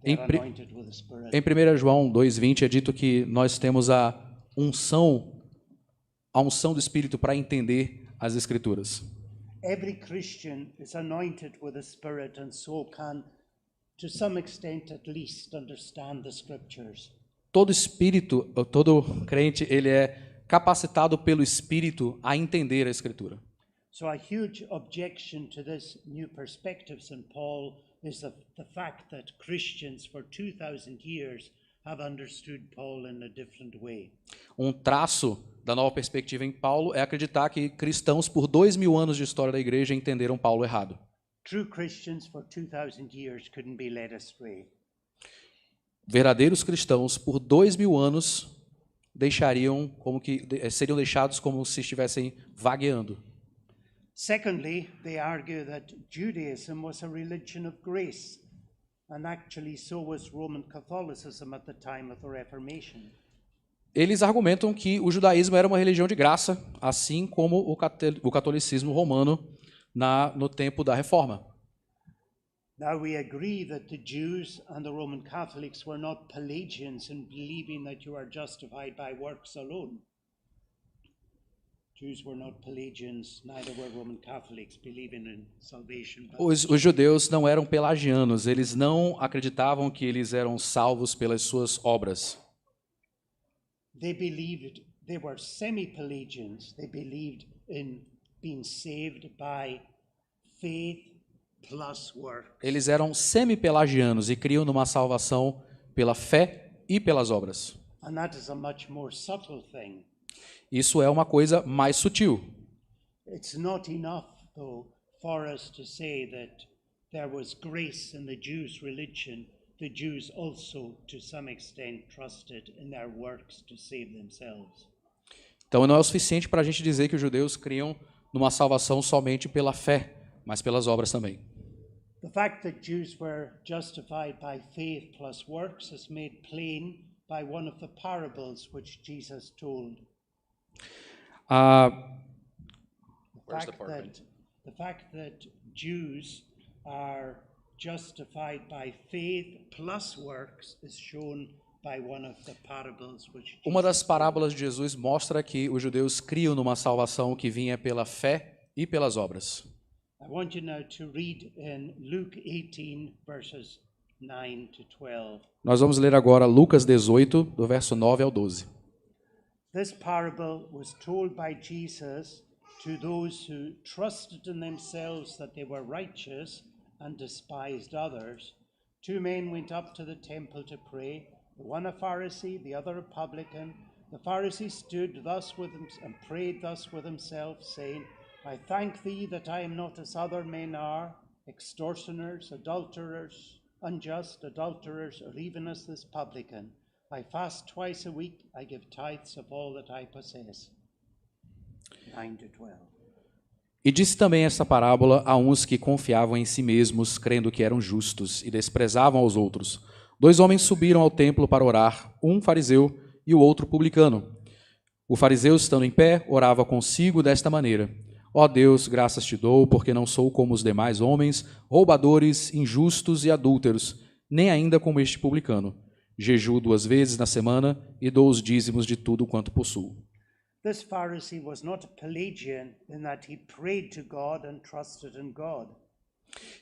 They are anointed with the Spirit. Em 1 João 2,20 é dito que nós temos a unção do Espírito para entender as Escrituras. Every Christian is anointed with the Spirit and so can, to some extent at least, understand the Scriptures. Todo crente, ele é capacitado pelo Espírito a entender a Escritura. So a huge objection to this new perspectives in Paul is the fact that Christians for 2,000 years have understood Paul in a different way. Um traço da nova perspectiva em Paulo é acreditar que cristãos por 2.000 anos de história da igreja entenderam Paulo errado. True Christians for 2,000 years couldn't be led astray. Verdadeiros cristãos por 2.000 anos seriam deixados como se estivessem vagueando. Secondly, they argue that Judaism was a religion of grace, and actually so was Roman Catholicism at the time of the Reformation. Eles argumentam que o judaísmo era uma religião de graça, assim como o catolicismo romano no tempo da Reforma. Now we agree that the Jews and the Roman Catholics were not Pelagians in believing that you are justified by works alone. Jews were not Pelagians, neither were Roman Catholics believing in salvation. Os judeus não eram pelagianos, eles não acreditavam que eles eram salvos pelas suas obras. They believed, they were semi-Pelagians, they believed in being saved by faith plus works. Eles eram semi-pelagianos e criam numa salvação pela fé e pelas obras. And that is a much more subtle thing. Isso é uma coisa mais sutil. It's not enough, though, for us to say that there was grace in the Jews' religion. The Jews also, to some extent, trusted in their works to save themselves. Então não é o suficiente para a gente dizer que os judeus criam numa salvação somente pela fé, mas pelas obras também. The fact that Jews were justified by faith plus works is made plain by one of the parables which Jesus told. The fact that Jews are justified by faith plus works is shown by one of the parables which Jesus Uma das parábolas de Jesus mostra que os judeus criam numa salvação que vinha pela fé e pelas obras. I want you now to read in Luke 18 verses 9 to 12. Nós vamos ler agora Lucas 18, do verso 9 ao 12. This parable was told by Jesus to those who trusted in themselves that they were righteous and despised others. Two men went up to the temple to pray, the one a Pharisee, the other a publican. The Pharisee stood thus with him and prayed thus with himself, saying, I thank thee that I am not as other men are, extortioners, adulterers, unjust, adulterers, or even as this publican. I fast twice a week, I give tithes of all that I possess. 9 to 12. E disse também esta parábola a uns que confiavam em si mesmos, crendo que eram justos, e desprezavam aos outros. 2 homens subiram ao templo para orar, um fariseu e o outro publicano. O fariseu, estando em pé, orava consigo desta maneira: Ó Deus, graças te dou, porque não sou como os demais homens, roubadores, injustos e adúlteros, nem ainda como este publicano. Jejuo 2 vezes na semana e dou os dízimos de tudo quanto possuo. This Pharisee was not a Pelagian in that he prayed to God and trusted in God.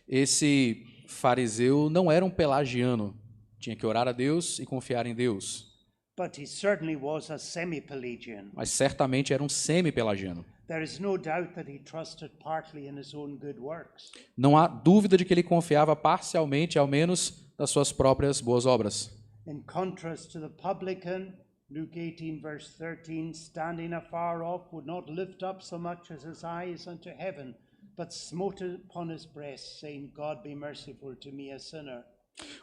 Esse fariseu não era um pelagiano, tinha que orar a Deus e confiar em Deus, But he certainly was a semi-Pelagian. mas certamente era um semi-pelagiano. There is no doubt that he trusted partly in his own good works. Não há dúvida de que ele confiava parcialmente, ao menos, das suas próprias boas obras. In contrast to the publican, Luke 18 verse 13, standing afar off, would not lift up so much as his eyes unto heaven, but smote upon his breast, saying, God be merciful to me, a sinner.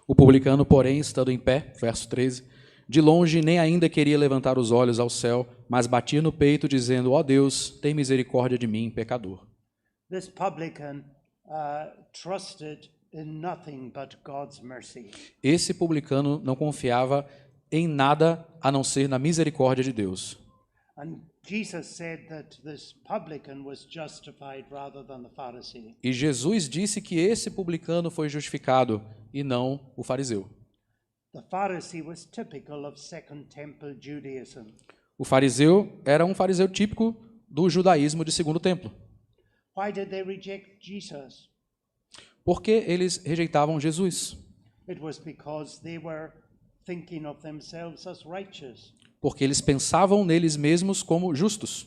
O publicano, porém, estando em pé, verso 13, de longe nem ainda queria levantar os olhos ao céu, mas batia no peito, dizendo, ó Deus, tem misericórdia de mim, pecador. This publican trusted in nothing but God's mercy. Esse publicano não confiava em nada a não ser na misericórdia de Deus. And Jesus said that this publican was justified rather than the Pharisee. E Jesus disse que esse publicano foi justificado e não o fariseu. The Pharisee was typical of Second Temple Judaism. O fariseu era um fariseu típico do judaísmo de Segundo Templo. Why did they reject Jesus? Porque eles rejeitavam Jesus. It was because they were thinking of themselves as righteous. Porque eles pensavam neles mesmos como justos.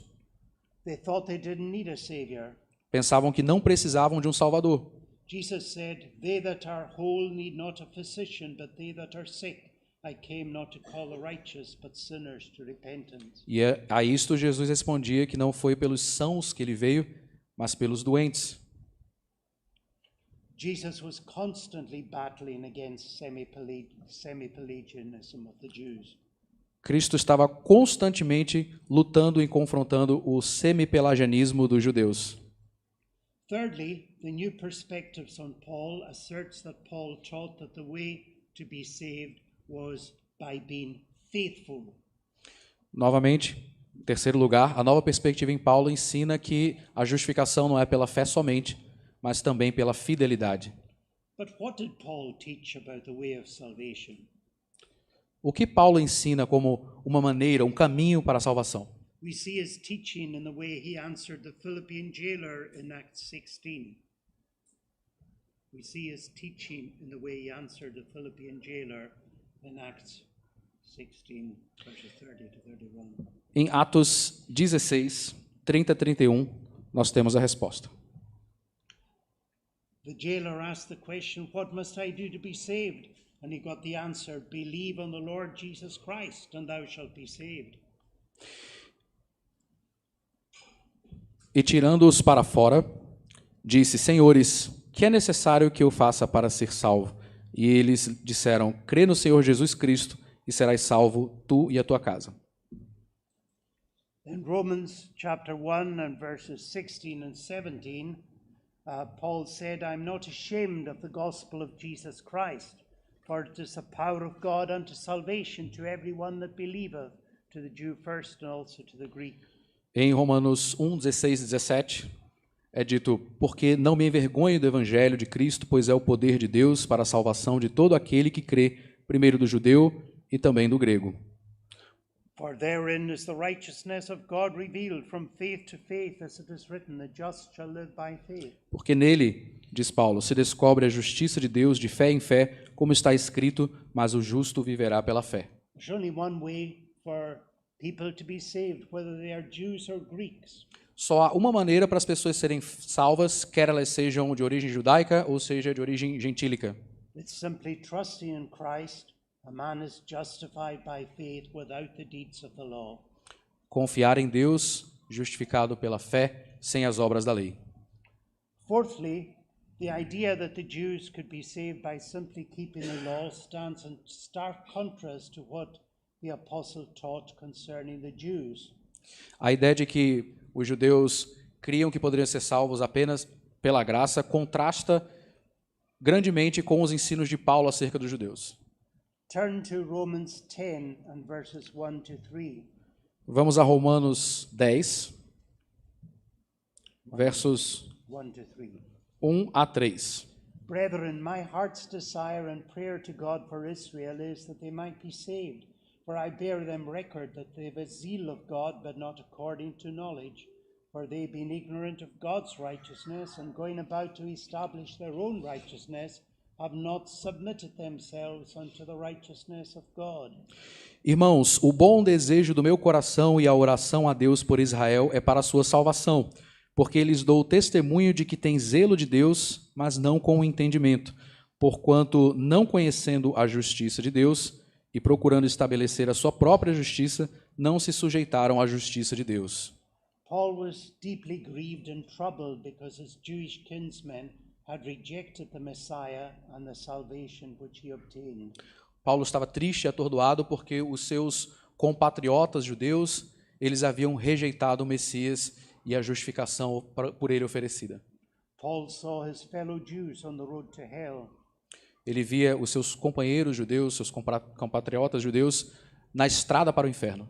They thought they didn't need a savior. Pensavam que não precisavam de um Salvador. Jesus said, "They that are whole need not a physician, but they that are sick. I came not to call the righteous, but sinners to repentance." E a isto Jesus respondia que não foi pelos sãos que ele veio, mas pelos doentes. Jesus was constantly battling against semi-Pelagianism of the Jews. Cristo estava constantemente lutando e confrontando o semi-pelagianismo dos judeus. Thirdly, the New Perspectives on Paul asserts that Paul taught that the way to be saved was by being faithful. Novamente, em terceiro lugar, a nova perspectiva em Paulo ensina que a justificação não é pela fé somente, mas também pela fidelidade. But what did Paul teach about the way of salvation? O que Paulo ensina como uma maneira, um caminho para a salvação? We see his teaching in the way he answered the Philippian jailer in Acts 16. We see his teaching in the way he answered the Philippian jailer in Acts 16, verses 30 to 31. Em Atos 16, 30 a 31, nós temos a resposta. The jailer asked the question, "What must I do to be saved?" And he got the answer, "Believe on the Lord Jesus Christ, and thou shalt be saved." E tirando-os para fora, disse, Senhores, que é necessário que eu faça para ser salvo? E eles disseram, crê no Senhor Jesus Cristo e serás salvo, tu e a tua casa. In Romans chapter 1 and verses 16 and 17, Paul said, "I'm not ashamed of the gospel of Jesus Christ, for it is the power of God unto salvation to everyone that believeth, to the Jew first and also to the Greek." Em Romanos 1, 16 e 17, é dito, porque não me envergonho do evangelho de Cristo, pois é o poder de Deus para a salvação de todo aquele que crê, primeiro do judeu e também do grego. For therein is the righteousness of God revealed from faith to faith, as it is written, the just shall live by faith. Porque nele, diz Paulo, se descobre a justiça de Deus de fé em fé, como está escrito, mas o justo viverá pela fé. There's only one way for people to be saved, whether they are Jews or Greeks. Só há uma maneira para as pessoas serem salvas, quer elas sejam de origem judaica ou seja de origem gentílica. It's simply trusting in Christ. A man is justified by faith without the deeds of the law. Confiar em Deus, justificado pela fé, sem as obras da lei. Fourthly, the idea that the Jews could be saved by simply keeping the law stands in stark contrast to what the apostle taught concerning the Jews. A ideia de que os judeus criam que poderiam ser salvos apenas pela graça contrasta grandemente com os ensinos de Paulo acerca dos judeus. Turn to Romans 10 and verses 1 to 3. Vamos a Romanos 10, versos 1 to 3. 1 a 3. Brethren, my heart's desire and prayer to God for Israel is that they might be saved. For I bear them record that they have a zeal of God, but not according to knowledge. For they, being ignorant of God's righteousness, and going about to establish their own righteousness, have not submitted themselves unto the righteousness of God. Irmãos, o bom desejo do meu coração e a oração a Deus por Israel é para a sua salvação, porque lhes dou testemunho de que tem zelo de Deus, mas não com o entendimento, porquanto, não conhecendo a justiça de Deus e procurando estabelecer a sua própria justiça, não se sujeitaram à justiça de Deus. Paul was deeply grieved and troubled because his Jewish kinsmen had rejected the Messiah and the salvation which he obtained. Paulo estava triste e atordoado porque os seus compatriotas judeus, eles haviam rejeitado o Messias e a justificação por ele oferecida. Paul saw his fellow Jews on the road to hell. Ele via os seus companheiros judeus, seus compatriotas judeus, na estrada para o inferno.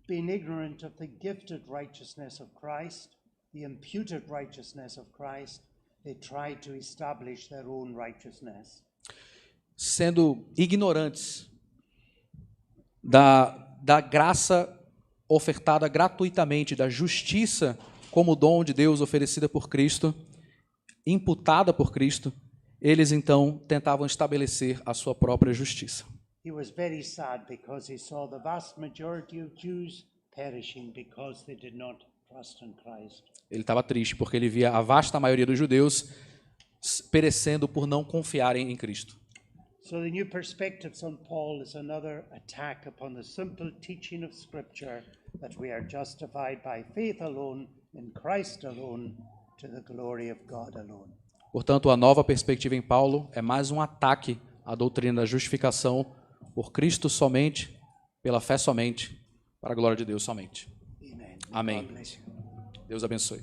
Being ignorant of the gifted righteousness of Christ, the imputed righteousness of Christ, they tried to establish their own righteousness. Sendo ignorantes da graça ofertada gratuitamente, da justiça como dom de Deus oferecida por Cristo, imputada por Cristo, eles então tentavam estabelecer a sua própria justiça. He was very sad because he saw the vast majority of Jews perishing because they did not trust in Christ. Ele estava triste porque ele via a vasta maioria dos judeus perecendo por não confiarem em Cristo. So the new perspectives on Paul is another attack upon the simple teaching of Scripture that we are justified by faith alone, in Christ alone, to the glory of God alone. Portanto, a nova perspectiva em Paulo é mais um ataque à doutrina da justificação por Cristo somente, pela fé somente, para a glória de Deus somente. Amen. Amém. God bless you. Deus abençoe.